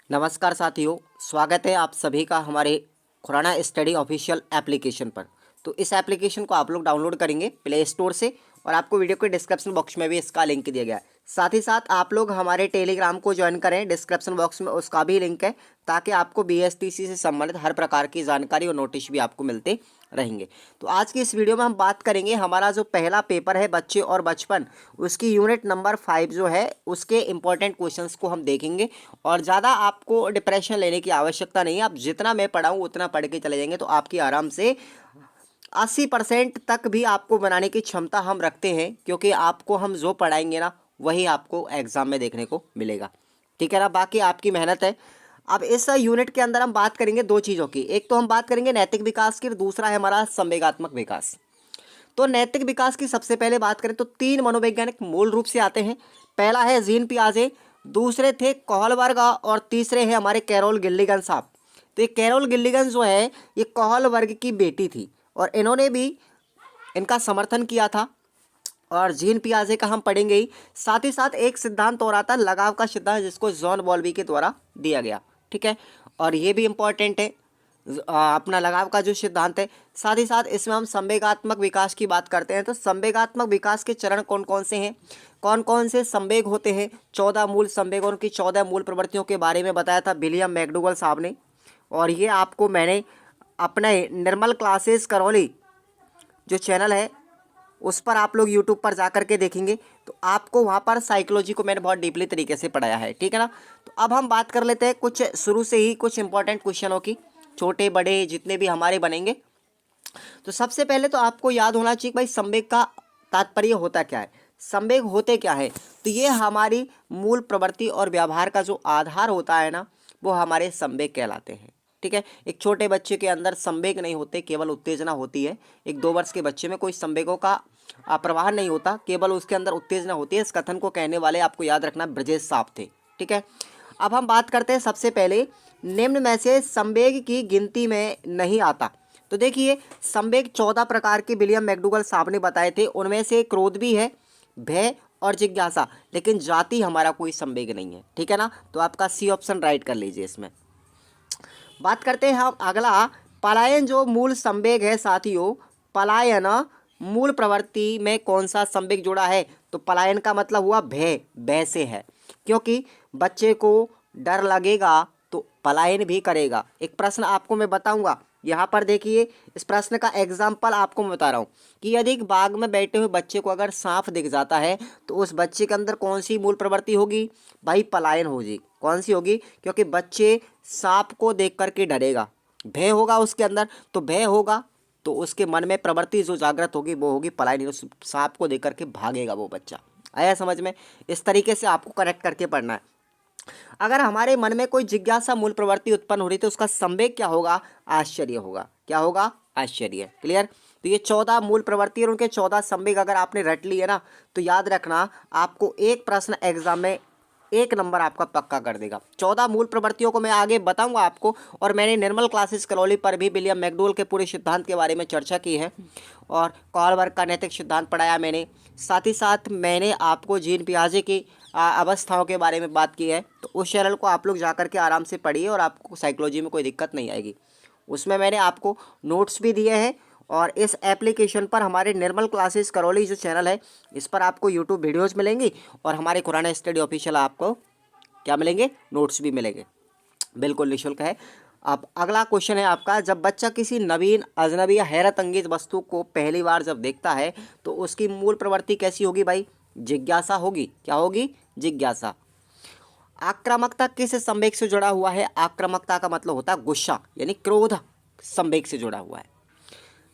नमस्कार साथियों, स्वागत है आप सभी का हमारे खुराना स्टडी ऑफिशियल एप्लीकेशन पर। तो इस एप्लीकेशन को आप लोग डाउनलोड करेंगे प्ले स्टोर से और आपको वीडियो के डिस्क्रिप्शन बॉक्स में भी इसका लिंक दिया गया है। साथ ही साथ आप लोग हमारे टेलीग्राम को ज्वाइन करें, डिस्क्रिप्शन बॉक्स में उसका भी लिंक है, ताकि आपको बीएसटीसी से संबंधित हर प्रकार की जानकारी और नोटिस भी आपको मिलते रहेंगे। तो आज की इस वीडियो में हम बात करेंगे हमारा जो पहला पेपर है बच्चे और बचपन, उसकी यूनिट नंबर 5 जो है उसके इंपॉर्टेंट क्वेश्चंस को हम देखेंगे। और ज़्यादा आपको डिप्रेशन लेने की आवश्यकता नहीं है, आप जितना मैं पढ़ाऊँ उतना पढ़ के चले जाएंगे तो आपकी आराम से 80% तक भी आपको बनाने की क्षमता हम रखते हैं, क्योंकि आपको हम जो पढ़ाएंगे ना वही आपको एग्ज़ाम में देखने को मिलेगा। ठीक है ना, बाकी आपकी मेहनत है। अब इस यूनिट के अंदर हम बात करेंगे दो चीज़ों की, एक तो हम बात करेंगे नैतिक विकास की, दूसरा है हमारा संवेगात्मक विकास। तो नैतिक विकास की सबसे पहले बात करें तो 3 मनोवैज्ञानिक मूल रूप से आते हैं। पहला है जीन पियाजे, दूसरे थे कोहलबर्ग और तीसरे हैं हमारे कैरोल गिल्लिगन साहब। तो ये कैरोल गिल्लिगन जो है ये कोहलबर्ग की बेटी थी और इन्होंने भी इनका समर्थन किया था। और जीन पियाजे का हम पढ़ेंगे ही, साथ ही साथ एक सिद्धांत और आता है लगाव का सिद्धांत, जिसको जॉन बॉल्बी के द्वारा दिया गया। ठीक है, और ये भी इम्पोर्टेंट है अपना लगाव का जो सिद्धांत है। साथ ही साथ इसमें हम संवेगात्मक विकास की बात करते हैं। तो संवेगात्मक विकास के चरण कौन कौन से हैं, कौन कौन से संवेग होते हैं, 14 मूल संवेगों की 14 मूल प्रवृत्तियों के बारे में बताया था विलियम मैकडूगल साहब ने। और ये आपको मैंने अपने निर्मल क्लासेस करौली जो चैनल है उस पर आप लोग यूट्यूब पर जा कर के देखेंगे तो आपको वहाँ पर साइकोलॉजी को मैंने बहुत डीपली तरीके से पढ़ाया है। ठीक है ना, तो अब हम बात कर लेते हैं कुछ शुरू से ही कुछ इंपॉर्टेंट क्वेश्चनों की, छोटे बड़े जितने भी हमारे बनेंगे। तो सबसे पहले तो आपको याद होना चाहिए भाई संवेग का तात्पर्य होता क्या है, संवेग होते क्या है। तो ये हमारी मूल प्रवृत्ति और व्यवहार का जो आधार होता है ना, वो हमारे संवेग कहलाते हैं। ठीक है, एक छोटे बच्चे के अंदर संवेग नहीं होते, केवल उत्तेजना होती है। एक 2 वर्ष के बच्चे में कोई संवेगों का प्रवाह नहीं होता, केवल उसके अंदर उत्तेजना होती है। इस कथन को कहने वाले आपको याद रखना ब्रजेश साहब थे। ठीक है, अब हम बात करते हैं सबसे पहले निम्न में से संवेग की गिनती में नहीं आता। तो देखिए संवेग 14 प्रकार के विलियम मैकडूगल साहब ने बताए थे, उनमें से क्रोध भी है, भय और जिज्ञासा, लेकिन जाति हमारा कोई संवेग नहीं है। ठीक है ना, तो आपका सी ऑप्शन राइट कर लीजिए। इसमें बात करते हैं हम अगला, पलायन जो मूल संवेग है साथियों, पलायन मूल प्रवृत्ति में कौन सा संवेग जुड़ा है। तो पलायन का मतलब हुआ भय, भय से है, क्योंकि बच्चे को डर लगेगा तो पलायन भी करेगा। एक प्रश्न आपको मैं बताऊंगा, यहाँ पर देखिए इस प्रश्न का एग्जाम्पल आपको मैं बता रहा हूँ कि यदि एक बाग में बैठे हुए बच्चे को अगर सांप दिख जाता है तो उस बच्चे के अंदर कौन सी मूल प्रवृत्ति होगी भाई, पलायन होगी। कौन सी होगी, क्योंकि बच्चे सांप को देख करके डरेगा, भय होगा उसके अंदर, तो भय होगा तो उसके मन में प्रवृत्ति जो जागृत होगी वो होगी पलायन, उस सांप को देख करके भागेगा वो बच्चा। आया समझ में, इस तरीके से आपको कनेक्ट करके पढ़ना है। अगर हमारे मन में कोई जिज्ञासा मूल प्रवृत्ति उत्पन्न हो रही तो उसका संवेग क्या होगा, आश्चर्य होगा। क्या होगा, आश्चर्य। क्लियर, तो ये 14 मूल प्रवृत्ति और उनके 14 संवेग अगर आपने रट लिए ना तो याद रखना आपको एक प्रश्न एग्जाम में 1 नंबर आपका पक्का कर देगा। 14 मूल प्रवृत्तियों को मैं आगे बताऊंगा आपको, और मैंने निर्मल क्लासेस करौली पर भी विलियम मैकडूगल के पूरे सिद्धांत के बारे में चर्चा की है और कोहलबर्ग का नैतिक सिद्धांत पढ़ाया मैंने। साथ ही साथ मैंने आपको जीन पियाजे की अवस्थाओं के बारे में बात की है। तो उस चैनल को आप लोग जा कर के आराम से पढ़िए और आपको साइकोलॉजी में कोई दिक्कत नहीं आएगी। उसमें मैंने आपको नोट्स भी दिए हैं और इस एप्लीकेशन पर हमारे निर्मल क्लासेस करौली जो चैनल है इस पर आपको यूट्यूब वीडियोज़ मिलेंगी और हमारे खुराना स्टडी ऑफिशियल आपको क्या मिलेंगे, नोट्स भी मिलेंगे, बिल्कुल निःशुल्क है। अब अगला क्वेश्चन है आपका, जब बच्चा किसी नवीन अजनबी या हैरत अंगेज वस्तु को पहली बार जब देखता है तो उसकी मूल प्रवृत्ति कैसी होगी भाई, जिज्ञासा होगी। क्या होगी, जिज्ञासा। आक्रामकता किस संवेग से जुड़ा हुआ है, आक्रामकता का मतलब होता है गुस्सा, यानी क्रोध संवेग से जुड़ा हुआ है।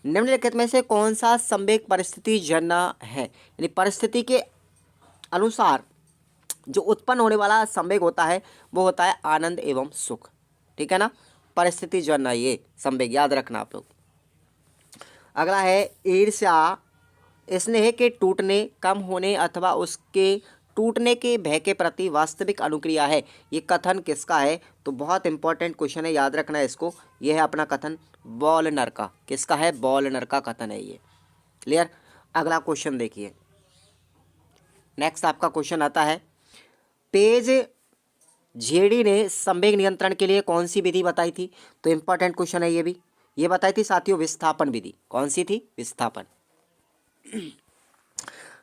निम्नलिखित में से कौन सा संवेग परिस्थिति जन्य है, यानी परिस्थिति के अनुसार जो उत्पन्न होने वाला संवेग होता है वो होता है आनंद एवं सुख। ठीक है ना, परिस्थिति जन्य ये संवेग याद रखना आप लोग। अगला है ईर्ष्या स्नेह के टूटने, कम होने अथवा उसके टूटने के भय के प्रति वास्तविक अनुक्रिया है। ये कथन किसका है, तो बहुत इंपॉर्टेंट क्वेश्चन है, याद रखना है इसको। ये है अपना कथन बॉलनर का। किसका है, बॉलनर का कथन है ये। क्लियर, अगला क्वेश्चन देखिए। नेक्स्ट आपका क्वेश्चन आता है पेज जेडी ने संवेग नियंत्रण के लिए कौन सी विधि बताई थी? तो इंपॉर्टेंट क्वेश्चन है ये भी। ये बताई थी साथियों विस्थापन विधि। कौन सी थी? विस्थापन।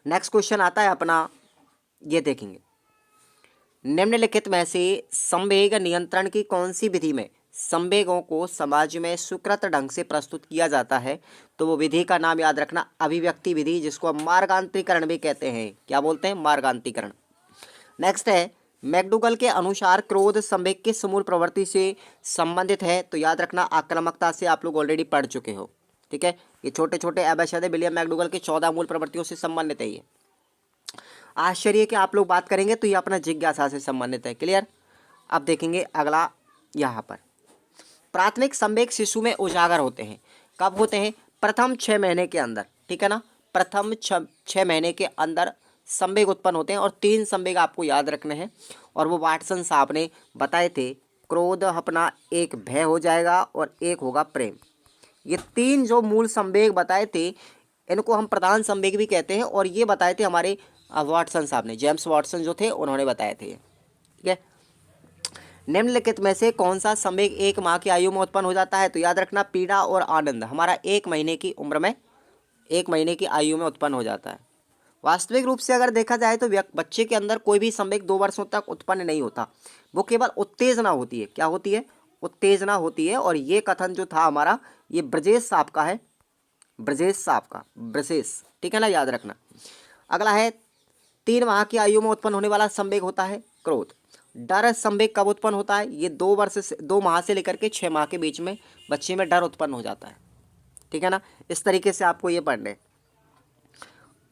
नेक्स्ट क्वेश्चन आता है अपना, ये देखेंगे, निम्नलिखित में से संवेग नियंत्रण की कौन सी विधि में संवेगों को समाज में स्वीकृत ढंग से प्रस्तुत किया जाता है? तो वो विधि का नाम याद रखना, अभिव्यक्ति विधि, जिसको हम मार्गांतरीकरण भी कहते हैं। क्या बोलते हैं? मार्गांतरीकरण। नेक्स्ट है, मैकडूगल के अनुसार क्रोध संवेग किस मूल प्रवृत्ति से संबंधित है? तो याद रखना आक्रामकता से आप लोग ऑलरेडी पढ़ चुके हो। ठीक है, ये छोटे छोटे एबेशद विलियम मैकडूगल के 14 मूल प्रवृत्तियों से संबंधित है। ये आश्चर्य के आप लोग बात करेंगे तो ये अपना जिज्ञासा से संबंधित है। क्लियर? अब देखेंगे अगला, यहाँ पर प्राथमिक संवेग शिशु में उजागर होते हैं। कब होते हैं? प्रथम 6 महीने के अंदर। ठीक है ना, प्रथम 6 महीने के अंदर संवेग उत्पन्न होते हैं और 3 संवेग आपको याद रखने हैं और वो वाटसन साहब ने बताए थे। क्रोध अपना एक भय हो जाएगा और एक होगा प्रेम। ये 3 जो मूल संवेग बताए थे इनको हम प्रधान संवेग भी कहते हैं और ये बताए थे हमारे वाटसन साहब ने, जेम्स वाटसन जो थे उन्होंने बताए थे। ठीक है, निम्नलिखित में से कौन सा संवेग 1 माह की आयु में उत्पन्न हो जाता है? तो याद रखना पीड़ा और आनंद हमारा 1 महीने की उम्र में, 1 महीने की आयु में उत्पन्न हो जाता है। वास्तविक रूप से अगर देखा जाए तो बच्चे के अंदर कोई भी संवेग 2 वर्षों तक उत्पन्न नहीं होता, वो केवल उत्तेजना होती है। क्या होती है? उत्तेजना होती है। और ये कथन जो था हमारा, ये ब्रजेश साहब का है, ब्रजेश साहब का, ब्रजेश। ठीक है ना, याद रखना। अगला है, 3 माह की आयु में उत्पन्न होने वाला संवेग होता है क्रोध। डर संवेग कब उत्पन्न होता है? ये 2 माह से लेकर के 6 माह के बीच में बच्चे में डर उत्पन्न हो जाता है। ठीक है ना, इस तरीके से आपको ये पढ़ना है।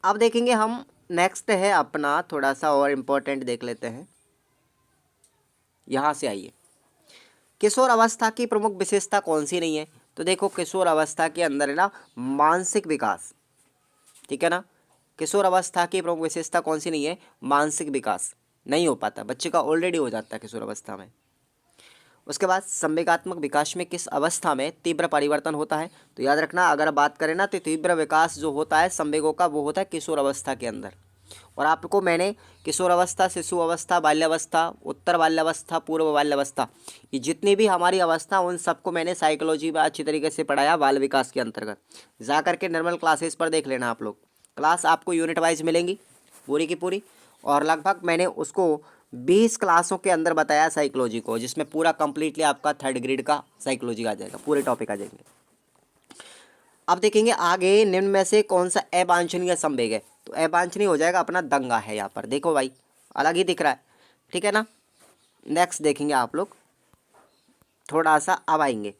अब देखेंगे हम, नेक्स्ट है अपना, थोड़ा सा और इम्पोर्टेंट देख लेते हैं। यहाँ से आइए, किशोर अवस्था की प्रमुख विशेषता कौन सी नहीं है? तो देखो, किशोर अवस्था के अंदर है ना मानसिक विकास। ठीक है ना, किशोर अवस्था की प्रमुख विशेषता कौन सी नहीं है? मानसिक विकास नहीं हो पाता, बच्चे का ऑलरेडी हो जाता है किशोर अवस्था में। उसके बाद संवेगात्मक विकास में किस अवस्था में तीव्र परिवर्तन होता है? तो याद रखना, अगर बात करें ना तो तीव्र विकास जो होता है संवेगों का वो होता है किशोर अवस्था के अंदर। और आपको मैंने किशोर अवस्था, शिशु अवस्था, बाल्यावस्था, उत्तर बाल्यावस्था, पूर्व बाल्यावस्था, ये जितनी भी हमारी अवस्था उन सबको मैंने साइकोलॉजी में अच्छी तरीके से पढ़ाया बाल विकास के अंतर्गत। जा करके नॉर्मल क्लासेस पर देख लेना आप लोग, क्लास आपको यूनिट वाइज मिलेंगी पूरी की पूरी। और लगभग मैंने उसको 20 क्लासों के अंदर बताया साइकोलॉजी को, जिसमें पूरा कंप्लीटली आपका 3rd ग्रेड का साइकोलॉजी आ जाएगा, पूरे टॉपिक आ जाएंगे। अब देखेंगे आगे, निम्न में से कौन सा अवांछनीय संवेग है? तो अवांछनीय हो जाएगा अपना दंगा है। यहाँ पर देखो भाई, अलग ही दिख रहा है। ठीक है ना, नेक्स्ट देखेंगे आप लोग, थोड़ा सा अब आएंगे,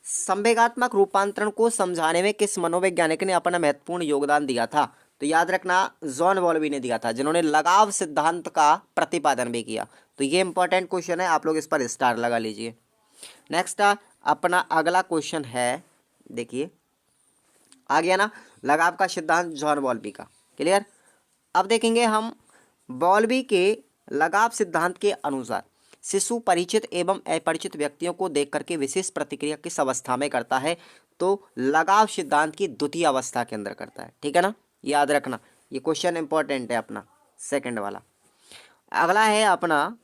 संवेगात्मक रूपांतरण को समझाने में किस मनोवैज्ञानिक ने अपना महत्वपूर्ण योगदान दिया था? तो याद रखना जॉन बॉल्बी ने दिया था, जिन्होंने लगाव सिद्धांत का प्रतिपादन भी किया। तो ये इंपॉर्टेंट क्वेश्चन है, आप लोग इस पर स्टार लगा लीजिए। नेक्स्ट अपना अगला क्वेश्चन है, देखिए आ गया ना, लगाव का सिद्धांत जॉन बॉल्बी का। क्लियर? अब देखेंगे हम, बॉल्बी के लगाव सिद्धांत के अनुसार शिशु परिचित एवं अपरिचित व्यक्तियों को देख करके विशेष प्रतिक्रिया किस अवस्था में करता है? तो लगाव सिद्धांत की द्वितीय अवस्था के अंदर करता है। ठीक है ना, याद रखना, ये क्वेश्चन इंपॉर्टेंट है अपना सेकंड वाला। अगला है अपना,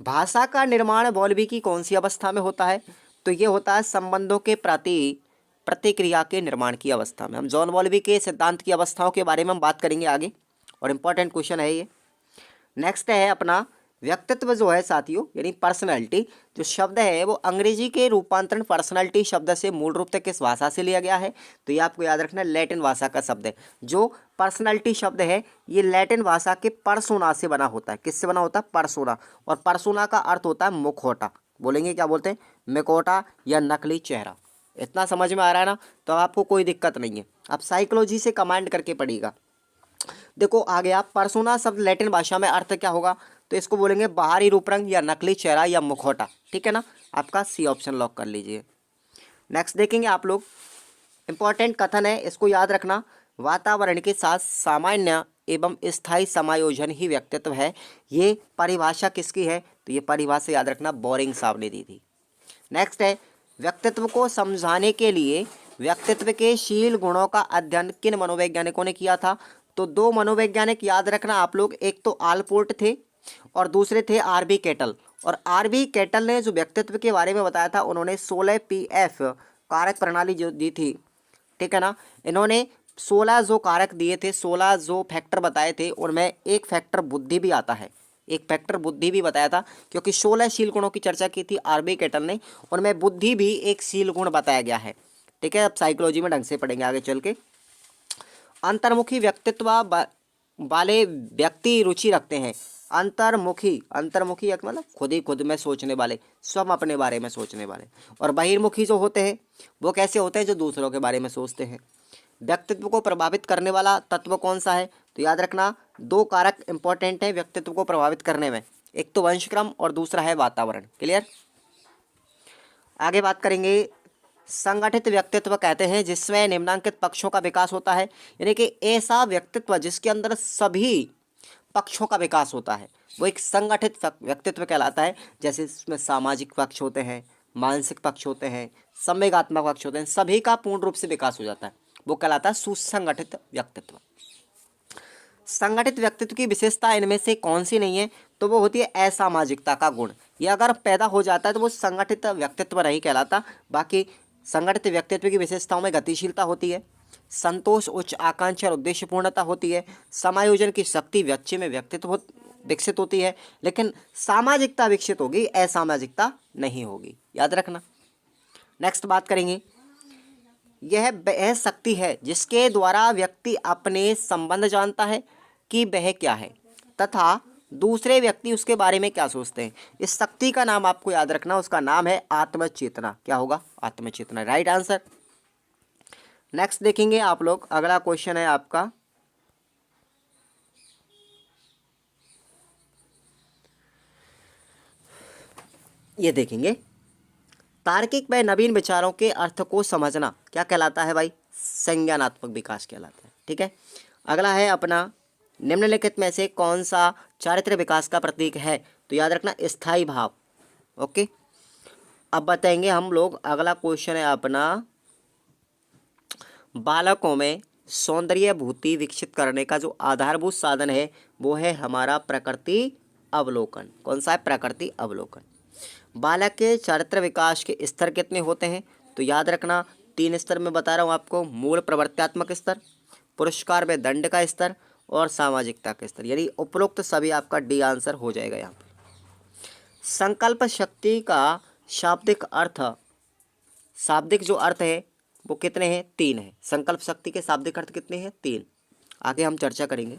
भाषा का निर्माण बॉल्बी की कौन सी अवस्था में होता है? तो ये होता है संबंधों के प्रति प्रतिक्रिया के निर्माण की अवस्था में। हम जॉन बॉल्बी के सिद्धांत की अवस्थाओं के बारे में हम बात करेंगे आगे, और इम्पॉर्टेंट क्वेश्चन है ये। नेक्स्ट है अपना, व्यक्तित्व जो है साथियों, यानी पर्सनैलिटी जो शब्द है वो अंग्रेजी के रूपांतरण पर्सनैलिटी शब्द से मूल रूप से किस भाषा से लिया गया है? तो ये आपको याद रखना लैटिन भाषा का शब्द है। जो पर्सनैलिटी शब्द है ये लैटिन भाषा के परसोना से बना होता है। किससे बना होता है? परसोना। और परसोना का अर्थ होता है मुखौटा। बोलेंगे क्या बोलते हैं? मुखौटा या नकली चेहरा। इतना समझ में आ रहा है ना, तो आपको कोई दिक्कत नहीं है, आप साइकोलॉजी से कमांड करके पढ़िएगा। देखो आ गया, परसोना शब्द लैटिन भाषा में अर्थ क्या होगा? तो इसको बोलेंगे बाहरी रूपरंग या नकली चेहरा या मुखौटा। ठीक है ना, आपका सी ऑप्शन लॉक कर लीजिए। नेक्स्ट देखेंगे आप लोग, इंपॉर्टेंट कथन है, इसको याद रखना, वातावरण के साथ सामान्य एवं स्थायी समायोजन ही व्यक्तित्व है। ये परिभाषा किसकी है? तो ये परिभाषा याद रखना बोरिंग साहब ने दी थी। नेक्स्ट है, व्यक्तित्व को समझाने के लिए व्यक्तित्व के शील गुणों का अध्ययन किन मनोवैज्ञानिकों ने किया था? तो 2 मनोवैज्ञानिक याद रखना आप लोग, एक तो आलपोर्ट थे और दूसरे थे आरबी केटल। और आरबी केटल ने जो व्यक्तित्व के बारे में बताया था, उन्होंने 16 पीएफ कारक प्रणाली जो दी थी, ठीक है ना। इन्होंने 16 जो कारक दिए थे, 16 जो फैक्टर बताए थे, उनमें एक फैक्टर बुद्धि भी आता है, एक फैक्टर बुद्धि भी बताया था, क्योंकि 16 शील गुणों की चर्चा की थी आरबी केटल ने, उनमें बुद्धि भी एक शील गुण बताया गया है, ठीक है। अब साइकोलॉजी में ढंग से पढ़ेंगे आगे चल के। अंतर्मुखी व्यक्तित्व वाले व्यक्ति रुचि रखते हैं। अंतर्मुखी, अंतर्मुखी एक मतलब खुद ही खुद में सोचने वाले, स्वयं अपने बारे में सोचने वाले। और बहिर्मुखी जो होते हैं वो कैसे होते हैं, जो दूसरों के बारे में सोचते हैं। व्यक्तित्व को प्रभावित करने वाला तत्व कौन सा है, तो याद रखना दो कारक इंपॉर्टेंट हैं व्यक्तित्व को प्रभावित करने में, एक तो वंशक्रम और दूसरा है वातावरण। क्लियर। आगे बात करेंगे, संगठित व्यक्तित्व कहते हैं जिसमें निम्नलिखित पक्षों का विकास होता है, यानी कि ऐसा व्यक्तित्व जिसके अंदर सभी पक्षों का विकास होता है, वो एक संगठित व्यक्तित्व कहलाता है। जैसे इसमें सामाजिक पक्ष होते हैं, मानसिक पक्ष होते हैं, संवेगात्मक पक्ष होते हैं, सभी का पूर्ण रूप से विकास हो जाता है, वो कहलाता है सुसंगठित व्यक्तित्व। संगठित व्यक्तित्व की विशेषता इनमें से कौन सी नहीं है, तो वो होती है असामाजिकता का गुण। ये अगर पैदा हो जाता है तो वो संगठित व्यक्तित्व नहीं कहलाता। बाकी संगठित व्यक्तित्व की विशेषताओं में गतिशीलता होती है, संतोष, उच्च आकांक्षा और उद्देश्यपूर्णता होती है, समायोजन की शक्ति बच्चे में व्यक्तित्व विकसित होती है, लेकिन सामाजिकता विकसित होगी, असामाजिकता नहीं होगी, याद रखना। नेक्स्ट बात करेंगे, यह वह शक्ति है जिसके द्वारा व्यक्ति अपने संबंध जानता है कि वह क्या है तथा दूसरे व्यक्ति उसके बारे में क्या सोचते हैं। इस शक्ति का नाम आपको याद रखना, उसका नाम है आत्मचेतना। क्या होगा, आत्मचेतना, राइट आंसर। नेक्स्ट देखेंगे आप लोग, अगला क्वेश्चन है आपका, ये देखेंगे, तार्किक व नवीन विचारों के अर्थ को समझना क्या कहलाता है भाई, संज्ञानात्मक विकास कहलाता है, ठीक है। अगला है अपना, निम्नलिखित में से कौन सा चारित्र्य विकास का प्रतीक है, तो याद रखना स्थायी भाव। ओके, अब बताएंगे हम लोग, अगला क्वेश्चन है अपना, बालकों में सौंदर्य भूति विकसित करने का जो आधारभूत साधन है वो है हमारा प्रकृति अवलोकन। कौन सा है, प्रकृति अवलोकन। बालक के चारित्र्य विकास के स्तर कितने होते हैं, तो याद रखना 3 स्तर में बता रहा हूँ आपको, मूल प्रवृत्त्यात्मक स्तर, पुरस्कार में दंड का स्तर और सामाजिकता का स्तर, यानी उपरोक्त सभी आपका डी आंसर हो जाएगा यहाँ पर। संकल्प शक्ति का शाब्दिक अर्थ, शाब्दिक जो अर्थ है वो कितने हैं, 3 है। संकल्प शक्ति के शाब्दिक अर्थ कितने हैं, 3। आगे हम चर्चा करेंगे।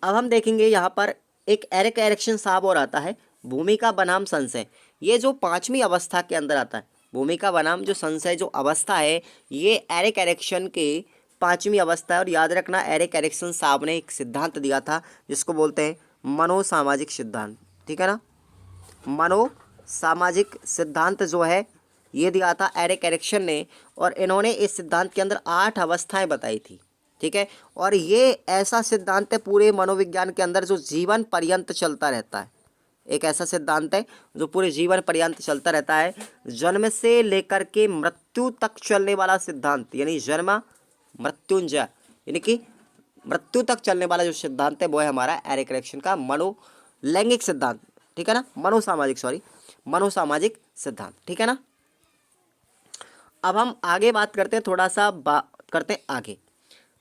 अब हम देखेंगे यहाँ पर एक एरिक एरिक्सन साहब और आता है, भूमिका बनाम संशय। ये जो 5वीं अवस्था के अंदर आता है, भूमिका बनाम जो संशय जो अवस्था है, ये एरिक एरिक्सन के 5वीं अवस्था है। और याद रखना एरिक एरिक्सन साहब ने एक सिद्धांत दिया था जिसको बोलते हैं मनोसामाजिक सिद्धांत, ठीक है ना। मनोसामाजिक सिद्धांत जो है ये दिया था एरिक एरिक्सन ने, और इन्होंने इस सिद्धांत के अंदर 8 अवस्थाएं बताई थी, ठीक है। और ये ऐसा सिद्धांत है पूरे मनोविज्ञान के अंदर जो जीवन पर्यंत चलता रहता है, एक ऐसा सिद्धांत है जो पूरे जीवन पर्यंत चलता रहता है, जन्म से लेकर के मृत्यु तक चलने वाला सिद्धांत, यानी जन्म मृत्युंजय, यानी कि मृत्यु तक चलने वाला जो सिद्धांत है वो है हमारा एरिक एरिक्सन का मनोलैंगिक सिद्धांत, ठीक है ना, मनोसामाजिक सिद्धांत, ठीक है ना। अब हम आगे बात करते हैं, थोड़ा सा बात करते हैं आगे।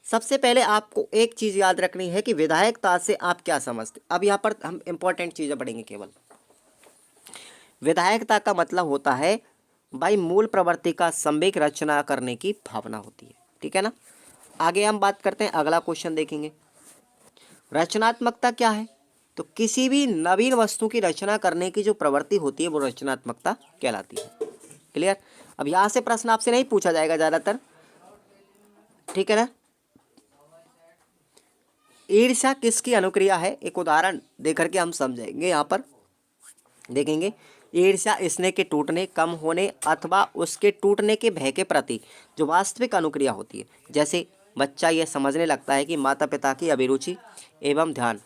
सबसे पहले आपको एक चीज़ याद रखनी है कि विधायकता से आप क्या समझते। अब यहाँ पर हम इंपॉर्टेंट चीज़ें पढ़ेंगे केवल। विधायकता का मतलब होता है भाई मूल प्रवृत्ति का संवेग रचना करने की भावना होती है, ठीक है ना। आगे हम बात करते हैं, अगला क्वेश्चन देखेंगे, रचनात्मकता क्या है, तो किसी भी नवीन वस्तु की रचना करने की जो प्रवृत्ति होती है वो रचनात्मकता कहलाती है। क्लियर। अब यहाँ से प्रश्न आपसे नहीं पूछा जाएगा ज़्यादातर, ठीक है ना। ईर्ष्या किसकी अनुक्रिया है, एक उदाहरण देकर के हम समझेंगे। यहाँ पर देखेंगे, ईर्ष्या स्नेह के टूटने, कम होने अथवा उसके टूटने के भय के प्रति जो वास्तविक अनुक्रिया होती है। जैसे बच्चा यह समझने लगता है कि माता पिता की अभिरुचि एवं ध्यान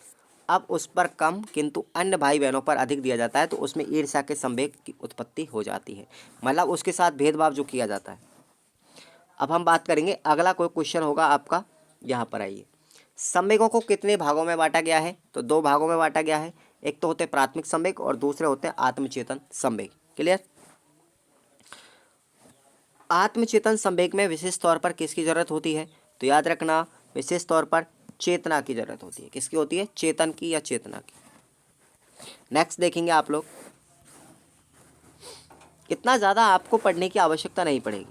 अब उस पर कम किंतु अन्य भाई बहनों पर अधिक दिया जाता है, तो उसमें ईर्ष्या के संवेग की उत्पत्ति हो जाती है, मतलब उसके साथ भेदभाव जो किया जाता है। अब हम बात करेंगे, अगला कोई क्वेश्चन होगा आपका, यहाँ पर आइए। संवेगों को कितने भागों में बांटा गया है? तो दो भागों में बांटा गया है। एक तो होते हैं प्राथमिक संवेग और दूसरे होते हैं आत्मचेतन संवेग। क्लियर? आत्मचेतन संवेग में विशेष तौर पर किसकी जरूरत होती है? तो याद रखना, विशेष तौर पर चेतना की जरूरत होती है। किसकी होती है? चेतन की या चेतना की। नेक्स्ट देखेंगे आप लोग, इतना ज़्यादा आपको पढ़ने की आवश्यकता नहीं पड़ेगी।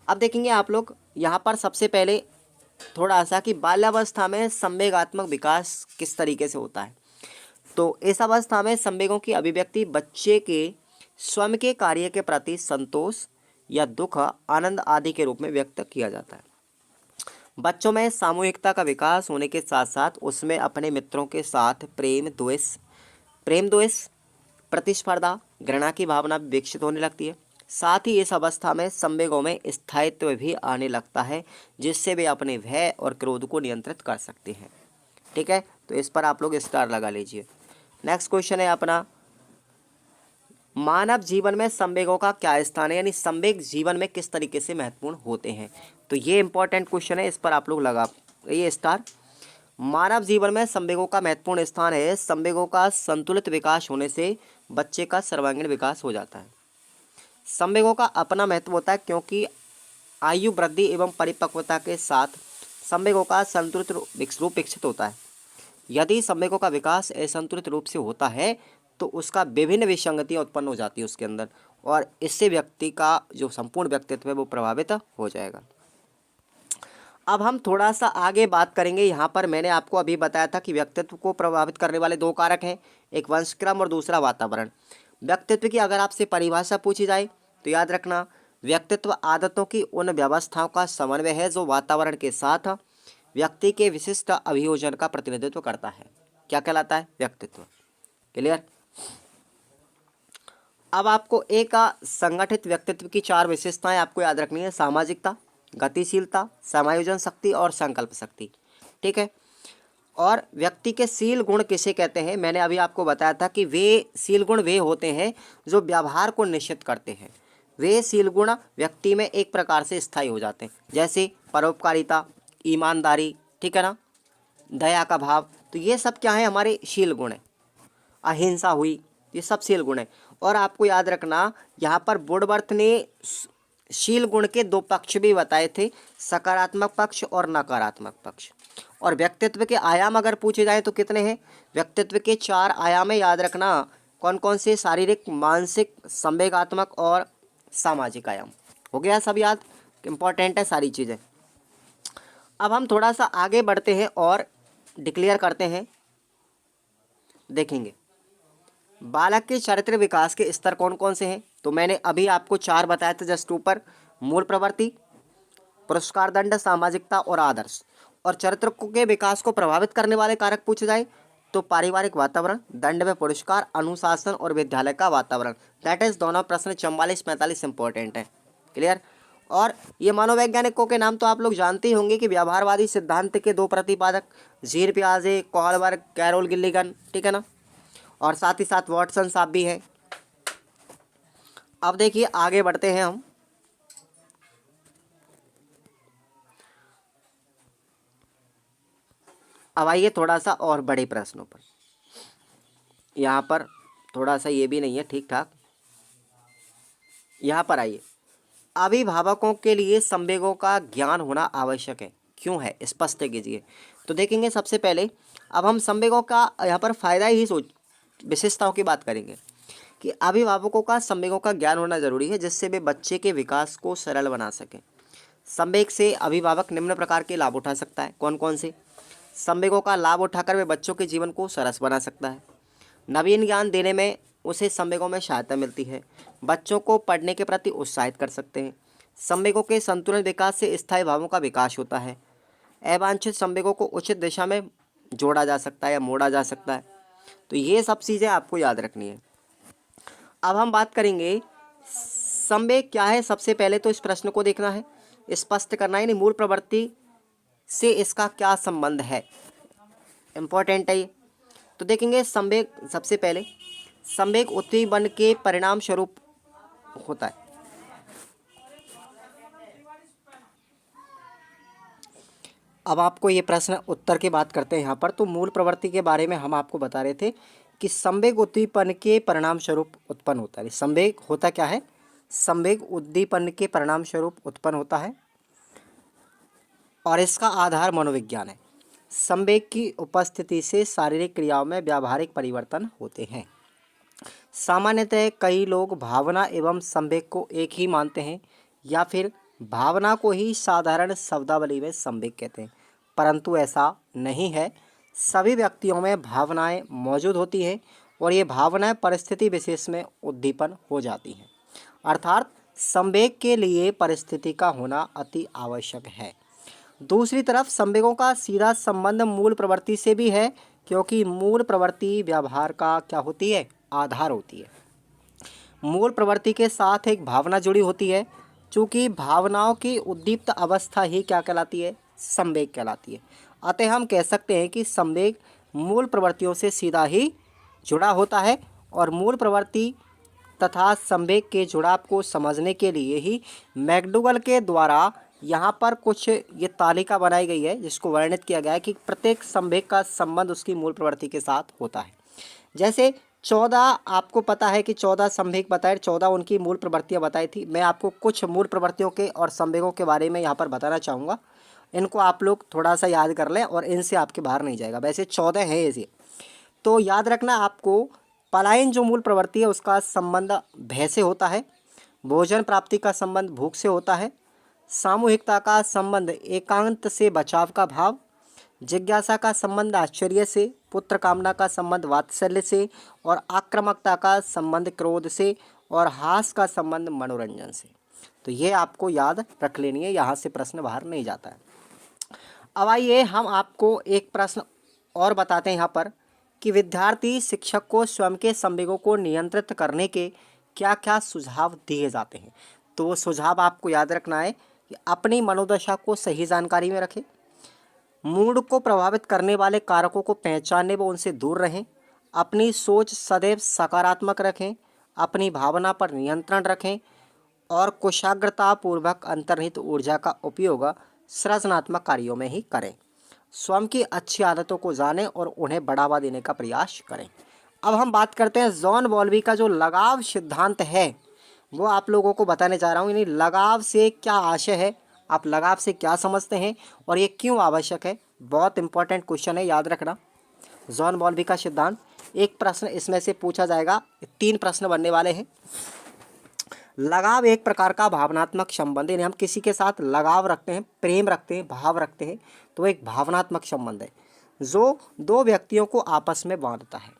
अब देखेंगे आप लोग यहाँ पर सबसे पहले थोड़ा सा कि बाल्यावस्था में संवेगात्मक विकास किस तरीके से होता है। तो इस अवस्था में संवेगों की अभिव्यक्ति बच्चे के स्वयं के कार्य के प्रति संतोष या दुख, आनंद आदि के रूप में व्यक्त किया जाता है। बच्चों में सामूहिकता का विकास होने के साथ साथ उसमें अपने मित्रों के साथ प्रेम द्वेष, प्रतिस्पर्धा, घृणा की भावना भी विकसित होने लगती है। साथ ही इस अवस्था में संवेगों में स्थायित्व भी आने लगता है, जिससे वे अपने भय और क्रोध को नियंत्रित कर सकते हैं। ठीक है, तो इस पर आप लोग स्टार लगा लीजिए। नेक्स्ट क्वेश्चन है अपना, मानव जीवन में संवेगों का क्या स्थान है, यानी संवेग जीवन में किस तरीके से महत्वपूर्ण होते हैं। तो ये इंपॉर्टेंट क्वेश्चन है, इस पर आप लोग लगा ये स्टार। मानव जीवन में संवेगों का महत्वपूर्ण स्थान है। संवेगों का संतुलित विकास होने से बच्चे का सर्वांगीण विकास हो जाता है। संवेगों का अपना महत्व होता है क्योंकि आयु वृद्धि एवं परिपक्वता के साथ संवेगों का संतुलित रूप विकसित होता है। यदि संवेगों का विकास असंतुलित रूप से होता है तो उसका विभिन्न विसंगतियाँ उत्पन्न हो जाती है उसके अंदर, और इससे व्यक्ति का जो संपूर्ण व्यक्तित्व है वो प्रभावित हो जाएगा। अब हम थोड़ा सा आगे बात करेंगे। यहाँ पर मैंने आपको अभी बताया था कि व्यक्तित्व को प्रभावित करने वाले दो कारक हैं, एक वंशक्रम और दूसरा वातावरण। व्यक्तित्व की अगर आपसे परिभाषा पूछी जाए तो याद रखना, व्यक्तित्व आदतों की उन व्यवस्थाओं का समन्वय है जो वातावरण के साथ व्यक्ति के विशिष्ट अभियोजन का प्रतिनिधित्व करता है। क्या कहलाता है? व्यक्तित्व। क्लियर? अब आपको एक संगठित व्यक्तित्व की चार विशेषताएं आपको याद रखनी है: सामाजिकता, गतिशीलता, समायोजन शक्ति और संकल्प शक्ति। ठीक है, और व्यक्ति के शील गुण किसे कहते हैं? मैंने अभी आपको बताया था कि वे शील गुण वे होते हैं जो व्यवहार को निश्चित करते हैं। वे शील गुण व्यक्ति में एक प्रकार से स्थायी हो जाते हैं, जैसे परोपकारिता, ईमानदारी, ठीक है ना, दया का भाव। तो ये सब क्या है? हमारे शील गुण है। अहिंसा हुई, ये सब शील गुण है। और आपको याद रखना, यहाँ पर वुडवर्थ ने शील गुण के दो पक्ष भी बताए थे, सकारात्मक पक्ष और नकारात्मक पक्ष। और व्यक्तित्व के आयाम अगर पूछे जाए तो कितने हैं? व्यक्तित्व के चार आयाम है, याद रखना। कौन कौन से? शारीरिक, मानसिक, संवेगात्मक और सामाजिक आयाम। हो गया सब याद? इंपॉर्टेंट है सारी चीज़ें। अब हम थोड़ा सा आगे बढ़ते हैं और डिक्लेयर करते हैं। देखेंगे बालक के चारित्र्य विकास के स्तर कौन कौन से हैं। तो मैंने अभी आपको चार बताए थे जस्ट ऊपर: मूल प्रवृत्ति, पुरस्कार दंड, सामाजिकता और आदर्श। और चरित्र के विकास को प्रभावित करने वाले कारक पूछे जाए तो पारिवारिक वातावरण, दंड व पुरस्कार, अनुशासन और विद्यालय का वातावरण। दैट इज दोनों प्रश्न 44-45 इंपॉर्टेंट है। क्लियर? और ये मनोवैज्ञानिकों के नाम तो आप लोग जानते ही होंगे कि व्यवहारवादी सिद्धांत के दो प्रतिपादक जीन पियाजे, कोहलबर्ग, कैरोल गिल्लिगन, ठीक है ना, और साथ ही साथ वॉटसन साहब भी हैं। अब देखिए आगे बढ़ते हैं हम। अब आइए थोड़ा सा और बड़े प्रश्नों पर। यहाँ पर थोड़ा सा ये भी नहीं है ठीक ठाक। यहाँ पर आइए, अभिभावकों के लिए संवेगों का ज्ञान होना आवश्यक है, क्यों है? स्पष्ट कीजिए। तो देखेंगे सबसे पहले, अब हम संवेगों का यहाँ पर फायदा ही विशेषताओं की बात करेंगे कि अभिभावकों का संवेगों का ज्ञान होना जरूरी है, जिससे वे बच्चे के विकास को सरल बना सकें। संवेग से अभिभावक निम्न प्रकार के लाभ उठा सकता है। कौन कौन से? संवेगों का लाभ उठाकर वे बच्चों के जीवन को सरस बना सकता है। नवीन ज्ञान देने में उसे संवेगों में सहायता मिलती है। बच्चों को पढ़ने के प्रति उत्साहित कर सकते हैं। संवेगों के संतुलित विकास से स्थायी भावों का विकास होता है। अवांछित संवेगों को उचित दिशा में जोड़ा जा सकता है या मोड़ा जा सकता है। तो ये सब चीज़ें आपको याद रखनी है। अब हम बात करेंगे संवेग क्या है। सबसे पहले तो इस प्रश्न को देखना है, स्पष्ट करना है, यानी मूल प्रवृत्ति से इसका क्या संबंध है। इंपॉर्टेंट है ये। तो देखेंगे संवेग, सबसे पहले संवेग उत्पन्न के परिणाम स्वरूप होता है। अब आपको ये प्रश्न उत्तर की बात करते हैं यहाँ पर। तो मूल प्रवृत्ति के बारे में हम आपको बता रहे थे कि संवेग उद्दीपन के परिणाम स्वरूप उत्पन्न होता है। संवेग होता क्या है? संवेग उद्दीपन के परिणाम स्वरूप उत्पन्न होता है और इसका आधार मनोविज्ञान है। संवेग की उपस्थिति से शारीरिक क्रियाओं में व्यावहारिक परिवर्तन होते हैं। सामान्यतः कई लोग भावना एवं संवेग को एक ही मानते हैं या फिर भावना को ही साधारण शब्दावली में संवेग कहते हैं, परंतु ऐसा नहीं है। सभी व्यक्तियों में भावनाएं मौजूद होती हैं और ये भावनाएं परिस्थिति विशेष में उद्दीपन हो जाती हैं। अर्थात संवेग के लिए परिस्थिति का होना अति आवश्यक है। दूसरी तरफ संवेगों का सीधा संबंध मूल प्रवृत्ति से भी है, क्योंकि मूल प्रवृत्ति व्यवहार का क्या होती है? आधार होती है। मूल प्रवृत्ति के साथ एक भावना जुड़ी होती है, चूँकि भावनाओं की उद्दीप्त अवस्था ही क्या कहलाती है? संवेग कहलाती है। अतः हम कह सकते हैं कि संवेग मूल प्रवृत्तियों से सीधा ही जुड़ा होता है और मूल प्रवृत्ति तथा संवेग के जुड़ाव को समझने के लिए ही मैकडूगल के द्वारा यहाँ पर कुछ ये तालिका बनाई गई है, जिसको वर्णित किया गया है कि प्रत्येक संवेग का संबंध उसकी मूल प्रवृत्ति के साथ होता है। जैसे 14 आपको पता है कि 14 संवेग बताए, 14 उनकी मूल प्रवृत्तियाँ बताई थी। मैं आपको कुछ मूल प्रवृत्तियों के और संवेगों के बारे में यहाँ पर बताना चाहूँगा। इनको आप लोग थोड़ा सा याद कर लें और इनसे आपके बाहर नहीं जाएगा। वैसे 14 है ऐसे, तो याद रखना आपको। पलायन जो मूल प्रवृत्ति है उसका संबंध भय से होता है। भोजन प्राप्ति का संबंध भूख से होता है। सामूहिकता का संबंध एकांत से बचाव का भाव। जिज्ञासा का संबंध आश्चर्य से। पुत्र कामना का संबंध वात्सल्य से और आक्रामकता का संबंध क्रोध से और हास का संबंध मनोरंजन से। तो ये आपको याद रख लेनी है, यहाँ से प्रश्न बाहर नहीं जाता है। अब आइए हम आपको एक प्रश्न और बताते हैं यहाँ पर कि विद्यार्थी शिक्षक को स्वयं के संवेगों को नियंत्रित करने के क्या क्या सुझाव दिए जाते हैं। तो वो सुझाव आपको याद रखना है कि अपनी मनोदशा को सही जानकारी में रखें, मूड को प्रभावित करने वाले कारकों को पहचानने व उनसे दूर रहें, अपनी सोच सदैव सकारात्मक रखें, अपनी भावना पर नियंत्रण रखें और कुशाग्रतापूर्वक अंतर्निहित ऊर्जा का उपयोग सृजनात्मक कार्यों में ही करें। स्वयं की अच्छी आदतों को जानें और उन्हें बढ़ावा देने का प्रयास करें। अब हम बात करते हैं जॉन बॉल्बी का जो लगाव सिद्धांत है, वो आप लोगों को बताने जा रहा हूँ। यानी लगाव से क्या आशय है, आप लगाव से क्या समझते हैं और ये क्यों आवश्यक है। बहुत इंपॉर्टेंट क्वेश्चन है, याद रखना। जॉन बॉल्बी का सिद्धांत, एक प्रश्न इसमें से पूछा जाएगा, 3 प्रश्न बनने वाले हैं। लगाव एक प्रकार का भावनात्मक संबंध है, यानी हम किसी के साथ लगाव रखते हैं, प्रेम रखते हैं, भाव रखते हैं, तो एक भावनात्मक संबंध है जो 2 व्यक्तियों को आपस में बांधता है।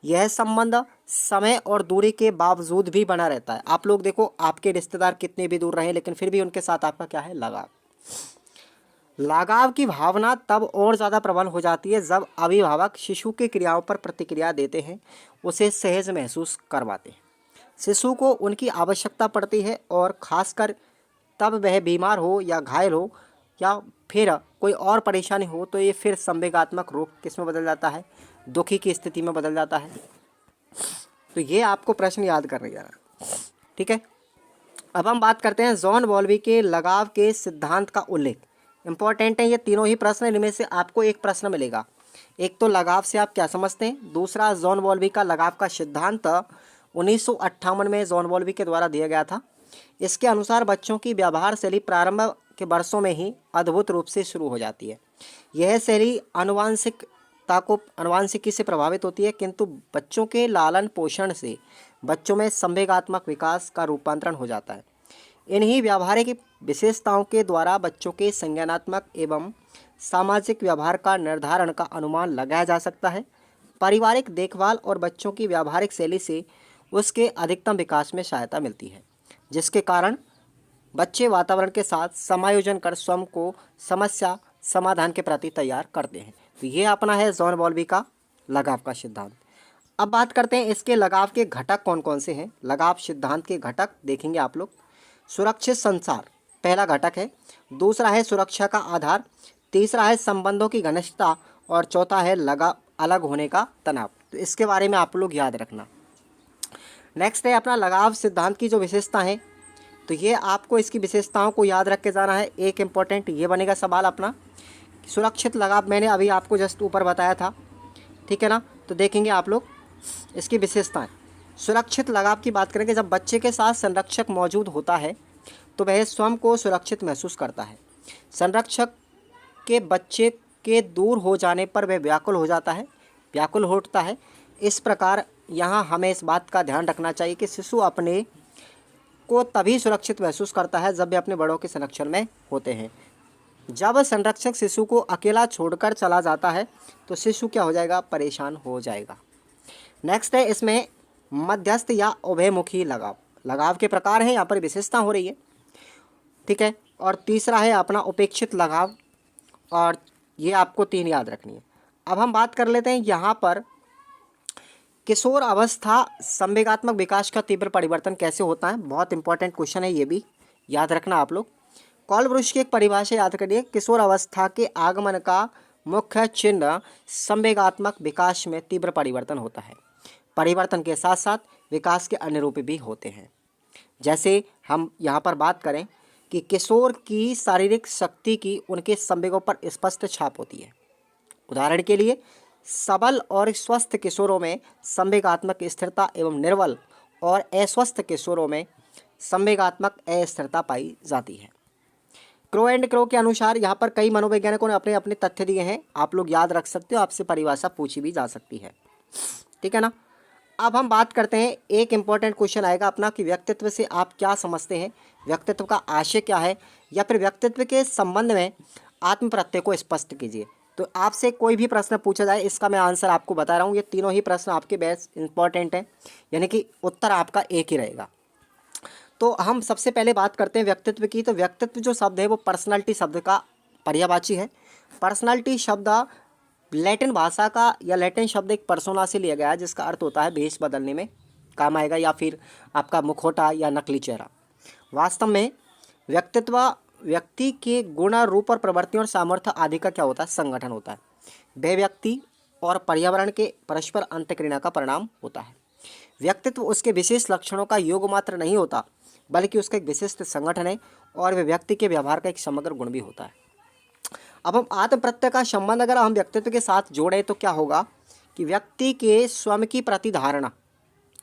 यह संबंध समय और दूरी के बावजूद भी बना रहता है। आप लोग देखो, आपके रिश्तेदार कितने भी दूर रहें, लेकिन फिर भी उनके साथ आपका क्या है? लगाव। लगाव की भावना तब और ज़्यादा प्रबल हो जाती है जब अभिभावक शिशु की क्रियाओं पर प्रतिक्रिया देते हैं, उसे सहज महसूस करवाते हैं। शिशु को उनकी आवश्यकता पड़ती है और खासकर तब वह बीमार हो या घायल हो या फिर कोई और परेशानी हो, तो ये फिर संवेगात्मक रूप किस में बदल जाता है? दुखी की स्थिति में बदल जाता है। तो ये आपको प्रश्न याद करने जा रहा है, ठीक है। अब हम बात करते हैं जॉन बॉल्बी के लगाव के सिद्धांत का उल्लेख। इंपॉर्टेंट है ये तीनों ही प्रश्न, इनमें से आपको एक प्रश्न मिलेगा। एक तो लगाव से आप क्या समझते हैं, दूसरा जॉन बॉल्बी का लगाव का सिद्धांत 1958 में जॉन बॉल्बी के द्वारा दिया गया था। इसके अनुसार बच्चों की व्यवहार शैली प्रारंभ के वर्षों में ही अद्भुत रूप से शुरू हो जाती है। यह शैली आनुवांशिकी से प्रभावित होती है, किंतु बच्चों के लालन पोषण से बच्चों में संवेगात्मक विकास का रूपांतरण हो जाता है। इन्हीं व्यावहारिक विशेषताओं के द्वारा बच्चों के संज्ञानात्मक एवं सामाजिक व्यवहार का निर्धारण का अनुमान लगाया जा सकता है। पारिवारिक देखभाल और बच्चों की व्यावहारिक शैली से उसके अधिकतम विकास में सहायता मिलती है, जिसके कारण बच्चे वातावरण के साथ समायोजन कर स्वयं को समस्या समाधान के प्रति तैयार करते हैं। तो ये अपना है जॉन बॉल्बी का लगाव का सिद्धांत। अब बात करते हैं इसके लगाव के घटक कौन कौन से हैं। लगाव सिद्धांत के घटक देखेंगे आप लोग। सुरक्षित संसार पहला घटक है, दूसरा है सुरक्षा का आधार, तीसरा है संबंधों की घनिष्ठता और चौथा है अलग होने का तनाव। तो इसके बारे में आप लोग याद रखना। नेक्स्ट है अपना लगाव सिद्धांत की जो विशेषता है, तो ये आपको इसकी विशेषताओं को याद रख के जाना है। एक इम्पॉर्टेंट ये बनेगा सवाल अपना सुरक्षित लगाव मैंने अभी आपको जस्ट ऊपर बताया था, ठीक है ना। तो देखेंगे आप लोग इसकी विशेषताएं। सुरक्षित लगाव की बात करेंगे, जब बच्चे के साथ संरक्षक मौजूद होता है तो वह स्वयं को सुरक्षित महसूस करता है। संरक्षक के बच्चे के दूर हो जाने पर वह व्याकुल हो जाता है, व्याकुल हो उठता है। इस प्रकार यहाँ हमें इस बात का ध्यान रखना चाहिए कि शिशु अपने को तभी सुरक्षित महसूस करता है जब वे अपने बड़ों के संरक्षण में होते हैं। जब संरक्षक शिशु को अकेला छोड़कर चला जाता है तो शिशु क्या हो जाएगा, परेशान हो जाएगा। नेक्स्ट है इसमें मध्यस्थ या उभयमुखी लगाव। लगाव के प्रकार हैं, यहाँ पर विशेषता हो रही है, ठीक है। और तीसरा है अपना उपेक्षित लगाव, और ये आपको 3 याद रखनी है। अब हम बात कर लेते हैं यहाँ पर किशोर अवस्था संवेगात्मक विकास का तीव्र परिवर्तन कैसे होता है। बहुत इंपॉर्टेंट क्वेश्चन है, ये भी याद रखना आप लोग। कॉलब्रुश की एक परिभाषा याद करिए, किशोर अवस्था के आगमन का मुख्य चिन्ह संवेगात्मक विकास में तीव्र परिवर्तन होता है। परिवर्तन के साथ साथ विकास के अन्य रूप भी होते हैं। जैसे हम यहाँ पर बात करें कि किशोर की शारीरिक शक्ति की उनके संवेगों पर स्पष्ट छाप होती है। उदाहरण के लिए सबल और स्वस्थ किशोरों में संवेगात्मक स्थिरता एवं निर्बल और अस्वस्थ किशोरों में संवेगात्मक अस्थिरता पाई जाती है। क्रो एंड क्रो के अनुसार यहाँ पर कई मनोवैज्ञानिकों ने अपने अपने तथ्य दिए हैं, आप लोग याद रख सकते हो, आपसे परिभाषा पूछी भी जा सकती है, ठीक है ना। अब हम बात करते हैं, एक इंपॉर्टेंट क्वेश्चन आएगा अपना कि व्यक्तित्व से आप क्या समझते हैं, व्यक्तित्व का आशय क्या है, या फिर व्यक्तित्व के संबंध में आत्म प्रत्यय को स्पष्ट कीजिए। तो आपसे कोई भी प्रश्न पूछा जाए, इसका मैं आंसर आपको बता रहा हूँ। ये तीनों ही प्रश्न आपके बेस्ट इंपॉर्टेंट हैं, यानी कि उत्तर आपका एक ही रहेगा। तो हम सबसे पहले बात करते हैं व्यक्तित्व की। तो व्यक्तित्व जो शब्द है वो पर्सनालिटी शब्द का पर्यायवाची है। पर्सनालिटी शब्द लैटिन भाषा का या लैटिन शब्द एक पर्सोना से लिया गया है, जिसका अर्थ होता है भेष बदलने में काम आएगा, या फिर आपका मुखौटा या नकली चेहरा। वास्तव में व्यक्तित्व व्यक्ति के गुण, रूप और प्रवृत्ति और सामर्थ्य आदि का क्या होता है, संगठन होता है। वह व्यक्ति और पर्यावरण के परस्पर अंतःक्रिया का परिणाम होता है। व्यक्तित्व उसके विशेष लक्षणों का योग मात्र नहीं होता, बल्कि उसका एक विशिष्ट संगठन है, और वह व्यक्ति के व्यवहार का एक समग्र गुण भी होता है। अब हम आत्म प्रत्यय का संबंध अगर हम व्यक्तित्व के साथ जोड़ें तो क्या होगा कि व्यक्ति के स्वयं की प्रतिधारणा,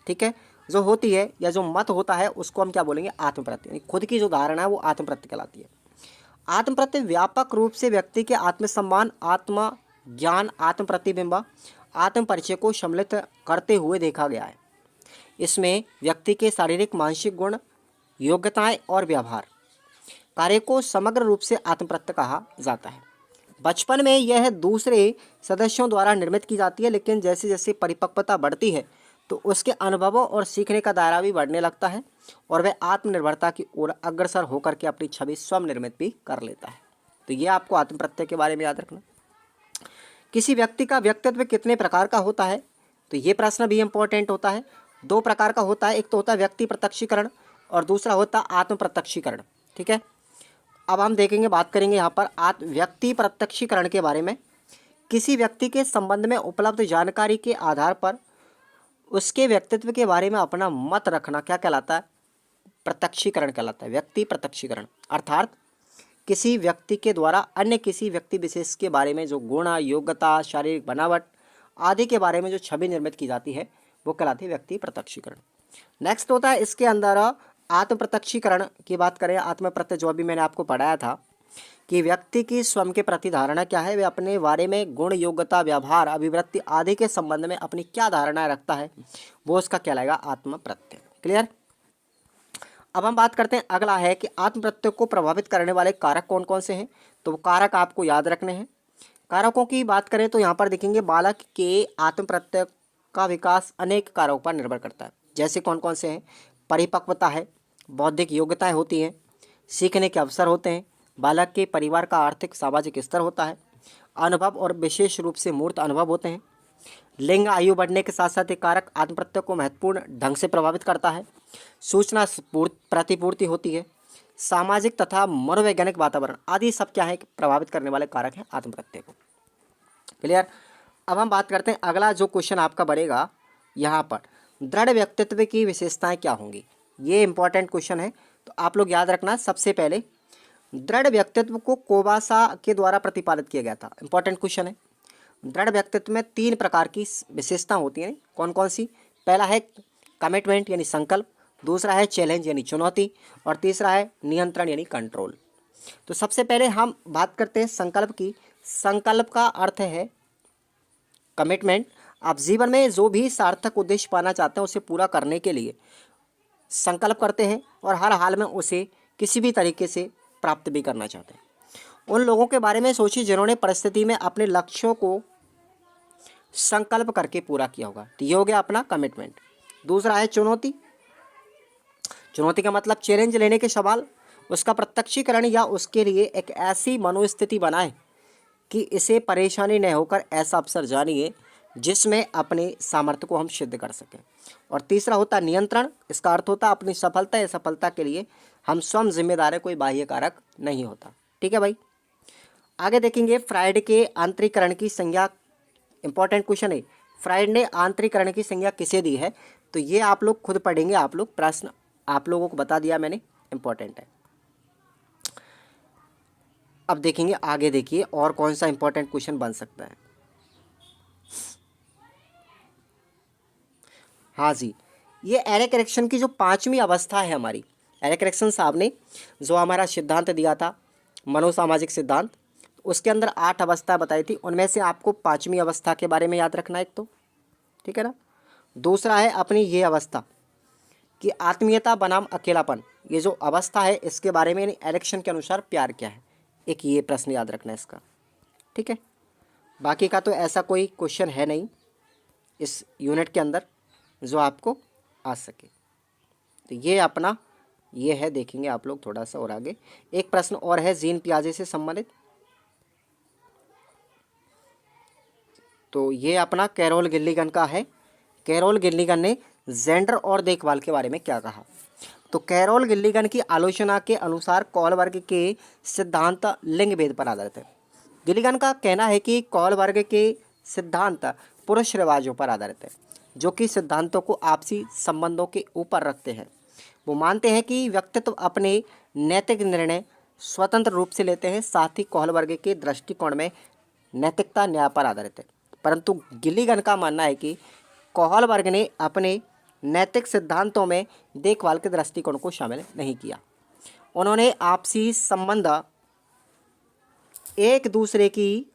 ठीक है, जो होती है या जो मत होता है उसको हम क्या बोलेंगे, आत्म प्रत्यय। खुद की जो धारणा है वो आत्म प्रत्यय कहलाती है। आत्म प्रत्यय व्यापक रूप से व्यक्ति के आत्मसम्मान, आत्म ज्ञान, आत्म प्रतिबिंब, आत्म परिचय को सम्मिलित करते हुए देखा गया है। इसमें व्यक्ति के शारीरिक, मानसिक गुण, योग्यताएं और व्यवहार कार्य को समग्र रूप से आत्म प्रत्यय कहा जाता है। बचपन में यह दूसरे सदस्यों द्वारा निर्मित की जाती है, लेकिन जैसे जैसे परिपक्वता बढ़ती है तो उसके अनुभवों और सीखने का दायरा भी बढ़ने लगता है, और वह आत्मनिर्भरता की ओर अग्रसर होकर के अपनी छवि स्वयं निर्मित भी कर लेता है। तो ये आपको आत्म प्रत्यय के बारे में याद रखना। किसी व्यक्ति का व्यक्तित्व कितने प्रकार का होता है, तो ये प्रश्न भी इंपॉर्टेंट होता है। 2 प्रकार का होता है, एक तो होता है व्यक्ति प्रत्यक्षीकरण और दूसरा होता है आत्म प्रत्यक्षीकरण, ठीक है। अब हम देखेंगे, बात करेंगे यहाँ पर व्यक्ति प्रत्यक्षीकरण के बारे में। किसी व्यक्ति के संबंध में उपलब्ध जानकारी के आधार पर उसके व्यक्तित्व के बारे में अपना मत रखना क्या कहलाता है, प्रत्यक्षीकरण कहलाता है। व्यक्ति प्रत्यक्षीकरण अर्थात किसी व्यक्ति के द्वारा अन्य किसी व्यक्ति विशेष के बारे में जो गुण, योग्यता, शारीरिक बनावट आदि के बारे में जो छवि निर्मित की जाती है वो कहलाती है व्यक्ति प्रत्यक्षीकरण। नेक्स्ट होता है इसके अंदर आत्म प्रत्यक्षीकरण की बात करें। आत्म प्रत्यय जो अभी मैंने आपको पढ़ाया था कि व्यक्ति की स्वयं के प्रति धारणा क्या है, वे अपने बारे में गुण, योग्यता, व्यवहार, अभिवृत्ति आदि के संबंध में अपनी क्या धारणा रखता है, वो उसका कहलाएगा आत्म प्रत्यय। क्लियर। अब हम बात करते हैं, अगला है कि आत्म प्रत्यय को प्रभावित करने वाले कारक कौन कौन से हैं। तो वो कारक आपको याद रखने हैं। कारकों की बात करें तो यहाँ पर देखेंगे बालक के आत्म प्रत्यय का विकास अनेक कारकों पर निर्भर करता है। जैसे कौन कौन से हैं, परिपक्वता है, बौद्धिक योग्यताएं होती हैं, सीखने के अवसर होते हैं, बालक के परिवार का आर्थिक सामाजिक स्तर होता है, अनुभव और विशेष रूप से मूर्त अनुभव होते हैं, लिंग, आयु बढ़ने के साथ साथ ये कारक आत्म प्रत्यय को महत्वपूर्ण ढंग से प्रभावित करता है, सूचना प्रतिपूर्ति होती है, सामाजिक तथा मनोवैज्ञानिक वातावरण आदि सब क्या है प्रभावित करने वाले कारक हैं आत्म प्रत्यय को। क्लियर। अब हम बात करते हैं, अगला जो क्वेश्चन आपका बढ़ेगा यहाँ पर, दृढ़ व्यक्तित्व की विशेषताएं क्या होंगी। ये इंपॉर्टेंट क्वेश्चन है, तो आप लोग याद रखना। सबसे पहले दृढ़ व्यक्तित्व को कोबासा के द्वारा प्रतिपादित किया गया था। इंपॉर्टेंट क्वेश्चन है। दृढ़ व्यक्तित्व में 3 प्रकार की विशेषता होती हैं, कौन कौन सी? पहला है कमिटमेंट यानी संकल्प, दूसरा है चैलेंज यानी चुनौती, और तीसरा है नियंत्रण यानी कंट्रोल। तो सबसे पहले हम बात करते हैं संकल्प की। संकल्प का अर्थ है कमिटमेंट। आप जीवन में जो भी सार्थक उद्देश्य पाना चाहते हैं उसे पूरा करने के लिए संकल्प करते हैं और हर हाल में उसे किसी भी तरीके से प्राप्त भी करना चाहते हैं। उन लोगों के बारे में सोचिए जिन्होंने परिस्थिति में अपने लक्ष्यों को संकल्प करके पूरा किया होगा। तो ये हो गया अपना कमिटमेंट। दूसरा है चुनौती। चुनौती का मतलब चैलेंज लेने के सवाल, उसका प्रत्यक्षीकरण या उसके लिए एक ऐसी मनोस्थिति बनाए कि इसे परेशानी न होकर ऐसा अवसर जानिए जिसमें अपने सामर्थ्य को हम सिद्ध कर सकें। और तीसरा होता है नियंत्रण। इसका अर्थ होता है अपनी सफलता या सफलता के लिए हम स्वयं जिम्मेदार है, कोई बाह्य कारक नहीं होता। ठीक है भाई। आगे देखेंगे फ्रायड के आंतरिकरण की संज्ञा। इंपॉर्टेंट क्वेश्चन है, फ्रायड ने आंतरिकरण की संज्ञा किसे दी है? तो ये आप लोग खुद पढ़ेंगे, आप लोग प्रश्न आप लोगों को बता दिया मैंने, इंपॉर्टेंट है। अब देखेंगे आगे, देखिए और कौन सा इंपॉर्टेंट क्वेश्चन बन सकता है। हाँ जी, ये एरिक एरिक्सन की जो 5वीं अवस्था है हमारी, एरिक एरिक्सन साहब ने जो हमारा सिद्धांत दिया था मनोसामाजिक सिद्धांत, उसके अंदर 8 अवस्था बताई थी, उनमें से आपको 5वीं अवस्था के बारे में याद रखना है एक तो, ठीक है ना। दूसरा है अपनी ये अवस्था कि आत्मीयता बनाम अकेलापन, ये जो अवस्था है इसके बारे में एरिक्सन के अनुसार प्यार क्या है, एक ये प्रश्न याद रखना है इसका, ठीक है। बाकी का तो ऐसा कोई क्वेश्चन है नहीं इस यूनिट के अंदर जो आपको आ सके। तो ये अपना ये है, देखेंगे आप लोग थोड़ा सा और आगे। एक प्रश्न और है जीन पियाजे से संबंधित, तो ये अपना कैरोल गिल्लिगन का है। कैरोल गिल्लिगन ने जेंडर और देखभाल के बारे में क्या कहा? तो कैरोल गिल्लिगन की आलोचना के अनुसार कॉलबर्ग के सिद्धांत लिंग भेद पर आधारित है। गिल्लिगन का कहना है कि कॉलबर्ग के सिद्धांत पुरुष रिवाजों पर आधारित है जो कि सिद्धांतों को आपसी संबंधों के ऊपर रखते हैं। वो मानते हैं कि व्यक्तित्व अपने नैतिक निर्णय स्वतंत्र रूप से लेते हैं। साथ ही कॉलबर्ग के दृष्टिकोण में नैतिकता न्याय पर आधारित है, परंतु गिल्लिगन का मानना है कि कॉलबर्ग ने अपने नैतिक सिद्धांतों में देखभाल के दृष्टिकोण को शामिल नहीं किया। उन्होंने आपसी संबंध, एक दूसरे की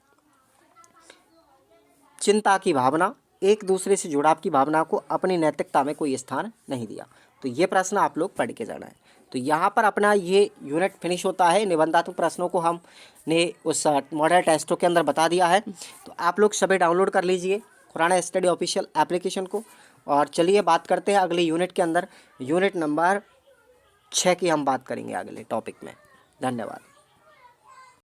चिंता की भावना, एक दूसरे से जुड़ाव की भावना को अपनी नैतिकता में कोई स्थान नहीं दिया। तो ये प्रश्न आप लोग पढ़ के जाना है। तो यहाँ पर अपना ये यूनिट फिनिश होता है। निबंधात्मक प्रश्नों को हमने उस मॉडल टेस्टों के अंदर बता दिया है। तो आप लोग सभी डाउनलोड कर लीजिए खुराना स्टडी ऑफिशियल एप्लीकेशन को। और चलिए बात करते हैं अगले यूनिट के अंदर, यूनिट नंबर 6 की हम बात करेंगे अगले टॉपिक में। धन्यवाद।